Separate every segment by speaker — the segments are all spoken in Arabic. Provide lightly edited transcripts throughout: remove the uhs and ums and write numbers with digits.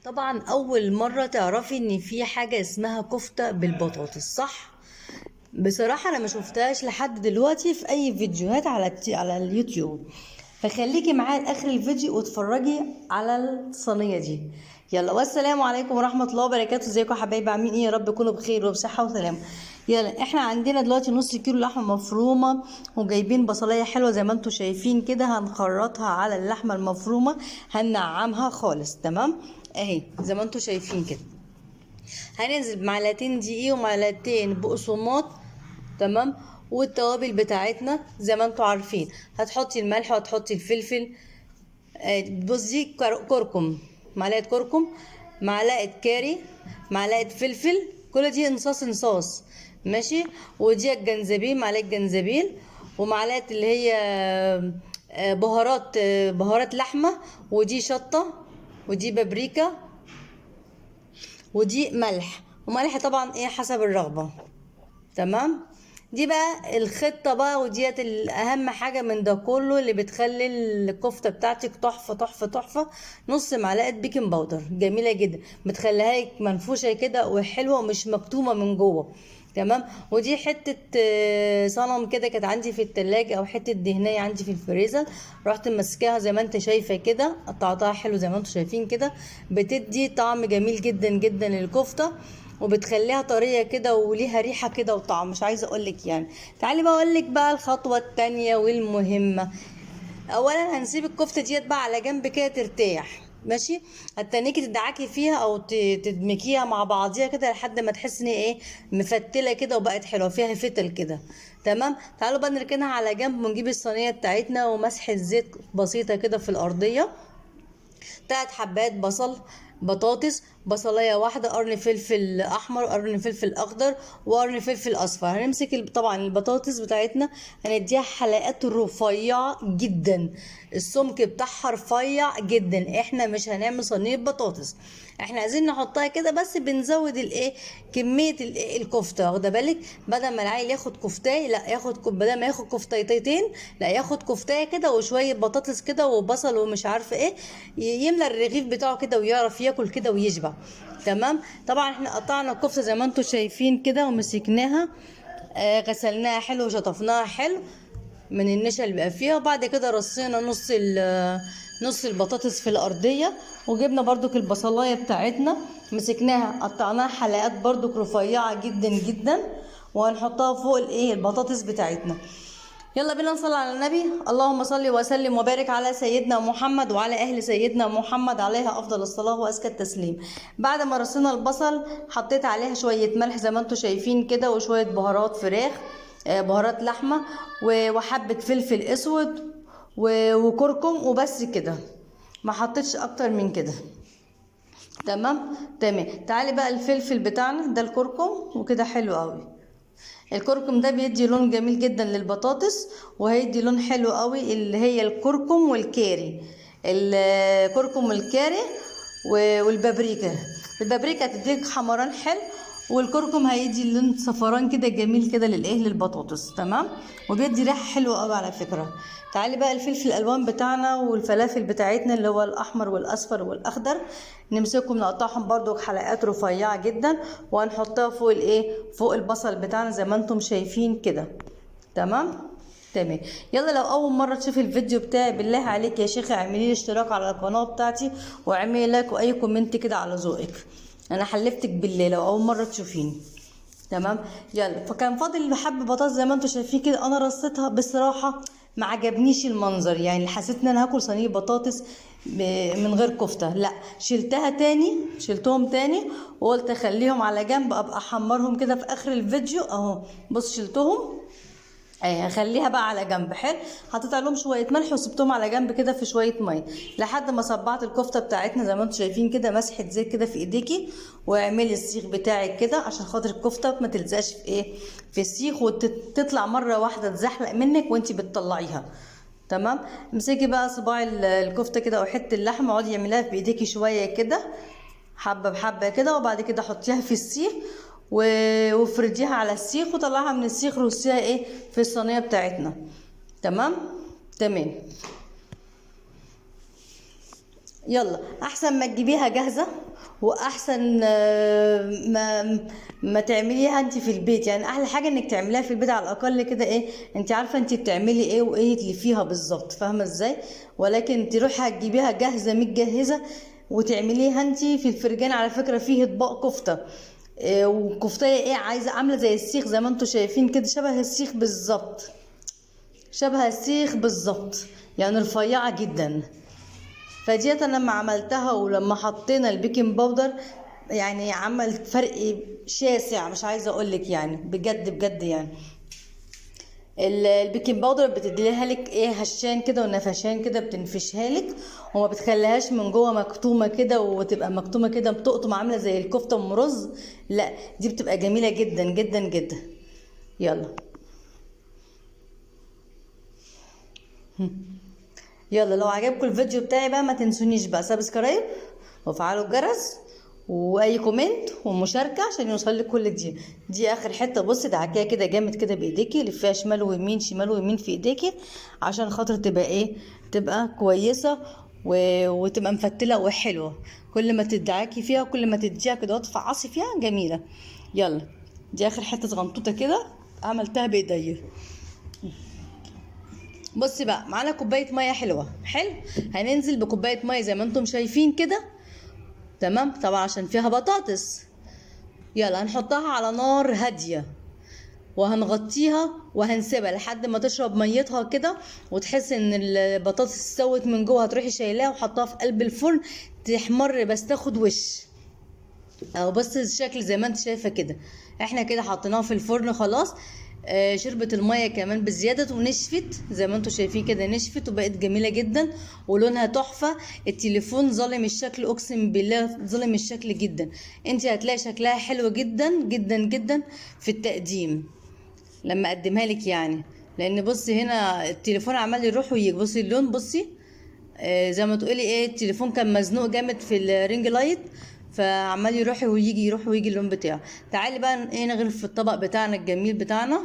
Speaker 1: طبعا اول مره تعرفي ان في حاجه اسمها كفته بالبطاطس، صح؟ بصراحه انا ما شفتهاش لحد دلوقتي في اي فيديوهات على اليوتيوب. فخليكي معايا لاخر الفيديو واتفرجي على الصينيه دي. يلا، والسلام عليكم ورحمه الله وبركاته. ازيكم يا حبايبي؟ عاملين ايه؟ يا رب تكونوا بخير وبصحه وسلامه. يلا، احنا عندنا دلوقتي نص كيلو لحمه مفرومه، وجايبين بصلايه حلوه زي ما انتم شايفين كده. هنخرطها على اللحمه المفرومه، هننعمها خالص. تمام؟ اهي زي ما انتم شايفين كده. هننزل بمعلقتين دقيق ومعلقتين بقسماط. تمام؟ والتوابل بتاعتنا زي ما انتم عارفين، هتحطي الملح وهتحطي الفلفل. بصي، كركم، معلقه كركم، معلقه كاري، معلقه فلفل، كل دي انصاص انصاص. ماشي. ودي الجنزبيل، معلقه جنزبيل، ومعلقه اللي هي بهارات لحمه، ودي شطه، ودي بابريكا، ودي ملح. وملح طبعا ايه حسب الرغبة. تمام. دي بقى الخطة بقى، وديت الأهم حاجة من ده كله اللي بتخلي الكفتة بتاعتك تحفة تحفة تحفة. نص معلقة بيكنج باودر جميلة جدا، بتخليها لك منفوشة كده وحلوة ومش مكتومة من جوه. تمام. ودي حتة صنم كده كانت عندي في التلاجة، أو حتة دهنية عندي في الفريزر. رحت ماسكاها زي ما انت شايفة كده، قطعتها حلو زي ما انتم شايفين كده. بتدي طعم جميل جدا جدا للكفتة، وبتخليها طريه كده وليها ريحه كده وطعم مش عايزه اقولك يعني. تعالي بقى اقولك بقى الخطوه التانية والمهمه. اولا هنسيب الكفته ديت بقى على جنب كده ترتاح. ماشي. هتنيكي تدعكي فيها او تدمكيها مع بعضيها كده لحد ما تحسي ان ايه، مفتله كده وبقت حلوه فيها فتل كده. تمام. تعالوا بقى نركنها على جنب ونجيب الصينيه بتاعتنا ومسحه زيت بسيطه كده في الارضيه. 3 حبات بصل، بطاطس، بصلايه واحده، قرن فلفل احمر، قرن فلفل اخضر، وقرن فلفل اصفر. هنمسك طبعا البطاطس بتاعتنا، هنديها حلقات رفيعه جدا، السمك بتاعها رفيع جدا. احنا مش هنعمل صينيه بطاطس، احنا عايزين نحطها كده بس بنزود الايه، كميه الكفته. واخده بالك؟ بدل ما العيل ياخد كفتايه، لا ياخد بدل ما ياخد كفتايتين، لا ياخد كفتايه كده وشويه بطاطس كده وبصل ومش عارفه ايه، يملى الرغيف بتاعه كده ويعرف ياكل كده ويشبع. تمام. طبعا احنا قطعنا الكفته زي ما انتم شايفين كده ومسكناها، غسلناها حلو وشطفناها حلو من النشا اللي بقى فيها. وبعد كده رصينا نص البطاطس في الارضيه، وجبنا برضك البصلايه بتاعتنا، مسكناها قطعناها حلقات برضك رفيعه جدا جدا، وهنحطها فوق الايه البطاطس بتاعتنا. يلا بينا نصلي على النبي. اللهم صل وسلم وبارك على سيدنا محمد وعلى اهل سيدنا محمد عليها افضل الصلاه وازكى التسليم. بعد ما رصينا البصل، حطيت عليها شويه ملح زي ما انتم شايفين كده، وشويه بهارات فراخ، بهارات لحمه، وحبه فلفل اسود، وكركم، وبس كده. ما حطيتش اكتر من كده. تمام. تمام. تعالي بقى الفلفل بتاعنا ده الكركم، وكده حلو قوي. الكركم ده بيدي لون جميل جدا للبطاطس، وهيدي لون حلو قوي اللي هي الكركم والكاري. الكركم والكاري والبابريكا. البابريكا هتديك حمران حلو، والكركم هيدي لون صفران كده جميل كده للبطاطس. تمام. وبيدي ريحه حلوه قوي على فكره. تعالي بقى الفلفل الالوان بتاعنا والفلافل بتاعتنا اللي هو الاحمر والاصفر والاخضر، نمسكهم نقطعهم برضو حلقات رفيعه جدا، وهنحطها فوق الايه، فوق البصل بتاعنا زي ما انتم شايفين كده. تمام. تمام. يلا، لو اول مره تشوفي الفيديو بتاعي بالله عليك يا شيخه اعملي لي اشتراك على القناه بتاعتي، واعملي لايك واي كومنت كده على ذوقك. انا حلفتك بالله لو اول مره تشوفيني. تمام. يلا، فكان فاضل حب بطاطس زي ما انتم شايفين كده. انا رصيتها بصراحه ما عجبنيش المنظر، يعني حسيت ان انا هاكل صينيه بطاطس من غير كفته. لا، شلتهم تاني، وقلت اخليهم على جنب ابقى احمرهم كده في اخر الفيديو. اهو بص شلتهم، هخليها بقى على جنب. حلو. حطيت عليهم شويه ملح وسبتهم على جنب كده في شويه ميه لحد ما صبعت الكفته بتاعتنا زي ما انتم شايفين كده. مسحه زيت كده في ايديكي، واعملي السيخ بتاعك كده عشان خاطر الكفته ما تلزقش في ايه، في السيخ، وتطلع مره واحده تزحلق منك وانت بتطلعيها. تمام. امسكي بقى صباع الكفته كده او حته اللحمه، اقعدي اعمليها بايديكي شويه كده، حبه بحبه كده، وبعد كده حطيها في السيخ وافرديها على السيخ، وطلعها من السيخ رصيها ايه في الصينيه بتاعتنا. تمام. تمام. يلا، احسن ما تجيبيها جاهزه واحسن ما تعمليها انت في البيت. يعني احلى حاجه انك تعمليها في البيت على الاقل كده ايه، انت عارفه انت بتعملي ايه وايه اللي فيها بالظبط، فاهمه ازاي؟ ولكن تروحي هتجيبيها جاهزه متجهزه وتعمليها انت في الفرجان. على فكره فيه اطباق كفته وكفتايه ايه، عايزه عامله زي السيخ زي ما انتم شايفين كده، شبه السيخ بالظبط، شبه السيخ بالظبط، يعني رفيعه جدا. فديت انا لما عملتها ولما حطينا البيكنج باودر يعني عملت فرق شاسع، مش عايزه اقول لك يعني بجد بجد. يعني البيكنج باودر بتديها لك ايه هشان كده ونفشان كده، بتنفشها لك وما بتخليهاش من جوه مكتومه كده وتبقى مكتومه كده بتقطم عامله زي الكفته ام رز، لا دي بتبقى جميله جدا جدا جدا. يلا يلا لو عجبكم الفيديو بتاعي بقى ما تنسونيش بقى سبسكرايب وفعلوا الجرس واي كومنت ومشاركه عشان يوصل لك كل جديد. دي اخر حته، بصي دعكيها كده جامد كده بايديكي، لفيها شمال ويمين شمال ويمين في ايديكي عشان خاطر تبقى ايه، تبقى كويسه وتبقى مفتله وحلوه. كل ما تدعكي فيها كل ما تديها كده وتفعصي فيها جميله. يلا دي اخر حته غنطوطه كده عملتها بايديا. بصي بقى معانا كوبايه ميه حلوه، حلو، هننزل بكوبايه ميه زي ما انتم شايفين كده، تمام؟ طبعا عشان فيها بطاطس. يلا هنحطها على نار هاديه وهنغطيها وهنسيبها لحد ما تشرب ميتها كده وتحس ان البطاطس استوت من جوه، هتروحي شايلاها وحطها في قلب الفرن تحمر بس تاخد وش اهو. بص الشكل زي ما انت شايفه كده، احنا كده حطيناها في الفرن خلاص. شربت الميه كمان بزياده ونشفت زي ما انتم شايفين كده، نشفت وبقت جميله جدا ولونها تحفه. التليفون ظالم الشكل، اقسم بالله ظالم الشكل جدا. انت هتلاقي شكلها حلو جدا جدا جدا في التقديم لما اقدمها لك يعني. لان بصي هنا التليفون عمال يروح ويجي، بصي اللون، بصي زي ما تقولي ايه، التليفون كان مزنوق جامد في الرينج لايت فعمال يروح ويجي يروح ويجي اللون بتاعه. تعالي بقى ايه نغرف في الطبق بتاعنا الجميل بتاعنا.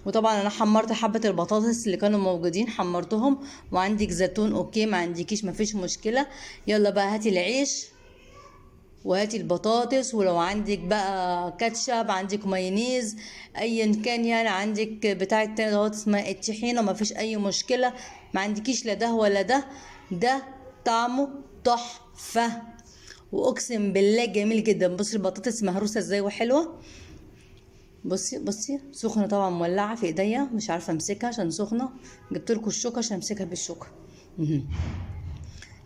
Speaker 1: وطبعا انا حمرت حبه البطاطس اللي كانوا موجودين حمرتهم، وعندك زيتون اوكي، ما عندكيش مفيش مشكله. يلا بقى هاتي العيش وهاتي البطاطس، ولو عندك بقى كاتشب عندك مايونيز ايا كان يعني، عندك بتاع التاني دوت اسمها الطحينه، مفيش اي مشكله. ما عندكيش لا ده ولا ده، ده طعمه تحفه واقسم بالله جميل جدا. بصي البطاطس مهروسه ازاي وحلوه، بصي بصي سخنه طبعا، مولعه في ايديا مش عارفه امسكها عشان سخنه، جبت لكم الشوكه عشان امسكها بالشوكه.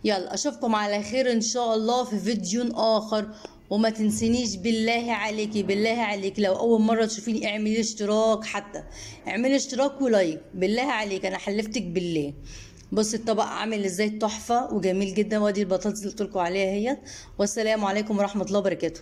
Speaker 1: يلا اشوفكم على خير ان شاء الله في فيديو اخر. وما تنسينيش بالله عليكي بالله عليكي، لو اول مره تشوفيني اعملي اشتراك، حتى اعملي اشتراك ولايك بالله عليك، انا حلفتك بالله. بصي الطبق عامل ازاي تحفه وجميل جدا، وادي البطاطس اللي قلت لكم عليها اهيت. والسلام عليكم ورحمه الله وبركاته.